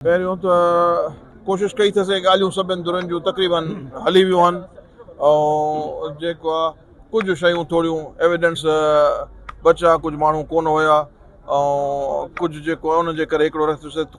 पहिरियों त कोशिशि कई अथसीं ॻाल्हियूं सभिनि धुरनि जूं तक़रीबन हली वियूं आहिनि ऐं जेको आहे कुझु शयूं थोरियूं एविडेंस बचा कुझु माण्हू कोन हुया ऐं कुझु जेको आहे उनजे करे हिकिड़ो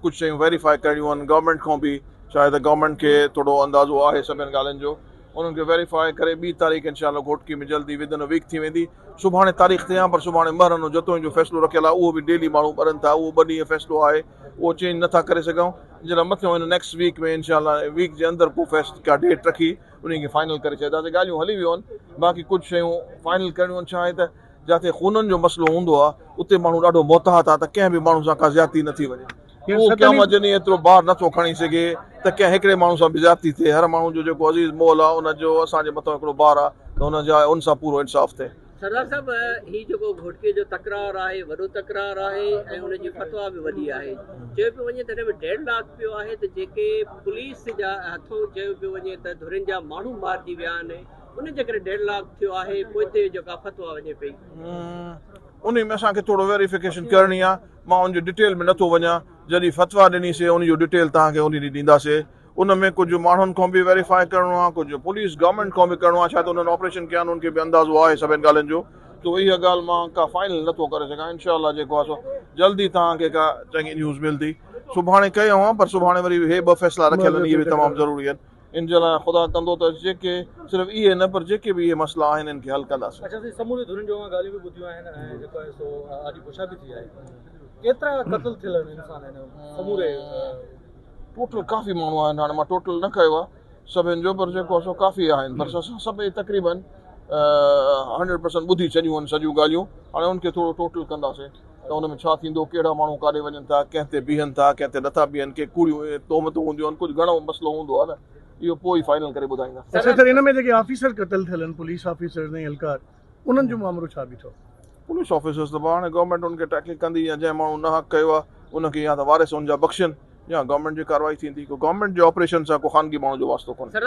कुझु शयूं वेरीफाई करियूं आहिनि गवर्नमेंट खां बि शायदि गवर्नमेंट खे थोरो अंदाज़ो आहे सभिनि ॻाल्हियुनि जो उन्हनि खे वेरीफाई करे 2 तारीख़ इंशाल्लाह घोटकी में जल्दी विदिन अ वीक थी वेंदी। सुभाणे तारीख़ ते पर सुभाणे मरण जतों जो फ़ैसिलो रखियल आहे उहो बि डेली माण्हू मरनि था उहो 2 ॾींहं फ़ैसिलो आहे उहो चेंज नथा करे सघूं जॾहिं मथियों हिन नेक्स्ट वीक में इंशाल्लाह वीक जे अंदरि को का डेट रखी उन खे फाइनल करे छॾींदासीं। ॻाल्हियूं हली वियूं आहिनि बाक़ी कुझु शयूं फाइनल करणियूं आहिनि। छा आहे त जिते खूननि जो मसइलो हूंदो आहे उते माण्हू ॾाढो मोहतात आहे त कंहिं बि माण्हू सां का ज़्यादती नथी वञे उहो कंहिं जॾहिं एतिरो ॿार नथो खणी सघे त कंहिं हिकिड़े माण्हू सां बि ज़्यादती थिए हर माण्हू जो जेको अज़ीज़ मोल आहे उनजो असांजे मथां हिकिड़ो ॿार आहे त उनजा उन सां पूरो इंसाफ़ थिए। सरदार साहब ही जेको घोटके जो तकरार आहे वॾो तकरार आहे ऐं हुनजी फतवा बि वॾी आहे चयो पियो वञे तॾहिं बि 1.5 लाख पियो आहे त जेके पुलिस जा हथों चयो पियो वञे त धुरनि जा माण्हू मारिजी विया आहिनि उन जे करे 1.5 लाख थियो आहे पोइ ते जेका फतवा वञे पई उन में असांखे थोरो वेरिफिकेशन करणी आहे। मां उनजी डिटेल में नथो वञा जॾहिं फतवा ॾिनीसीं उनजो डिटेल तव्हांखे उन ॾींहुं ॾींदासीं। उन में कुझु माण्हुनि खां बि वेरीफाई करिणो आहे कुझु पुलिस गवर्नमेंट खां बि करिणो आहे छा त उन्हनि ऑपरेशन कया आहिनि उनखे बि अंदाज़ो आहे सभिनि ॻाल्हियुनि जो तो इहा ॻाल्हि मां का फाइनल नथो करे सघां। इंशाल्लाह जेको आहे सो जल्दी तव्हांखे का चङी न्यूज़ मिलंदी। सुभाणे कयूं आहे पर सुभाणे वरी हे 2 फ़ैसिला रखियल आहिनि इहे बि तमामु ज़रूरी आहिनि। इन जे लाइ ख़ुदा कंदो त जेके सिर्फ़ु इहे न पर जेके बि इहे मसइला आहिनि इनखे हल कंदासीं। अच्छा समूरे धुरनि जो ॻाल्हियूं बि ॿुधियूं आहिनि ऐं जेको आहे सो अॼु पुछा बि थी आहे केतिरा क़त्ल थियल आहिनि इंसान आहिनि समूरे टोटल काफ़ी माण्हू आहिनि हाणे मां टोटल न कयो आहे सभिनि जो पर जेको आहे सो काफ़ी आहिनि पर असां सभई तक़रीबन 100% ॿुधी छॾियूं आहिनि सॼियूं ॻाल्हियूं हाणे उनखे थोरो टोटल कंदासीं त उन में छा थींदो कहिड़ा माण्हू काॾे वञनि था कंहिं ते बीहनि था कंहिं ते नथा बीहनि के कूड़ियूं तोहमतूं हूंदियूं आहिनि कुझु घणो मसइलो हूंदो आहे न इहो पोइ ई फाइनल करे ॿुधाईंदा। अच्छा सर इन में जेके ऑफिसर क़त्ल थियल आहिनि पुलिस ऑफिसर्स ऐं एहलकार उन्हनि जो मामिलो छा बीठो? पुलिस ऑफिसर्स त हाणे गवर्नमेंट उनखे टैकल कंदी या जंहिं माण्हू न हक़ कयो आहे उनखे या त वारिस उनजा बख़्शनि या गवर्नमेंट जी कार्रवाई थींदी को गवर्नमेंट जे ऑपरेशन सां को ख़ानगी माण्हू जो वास्तो कोन्हे।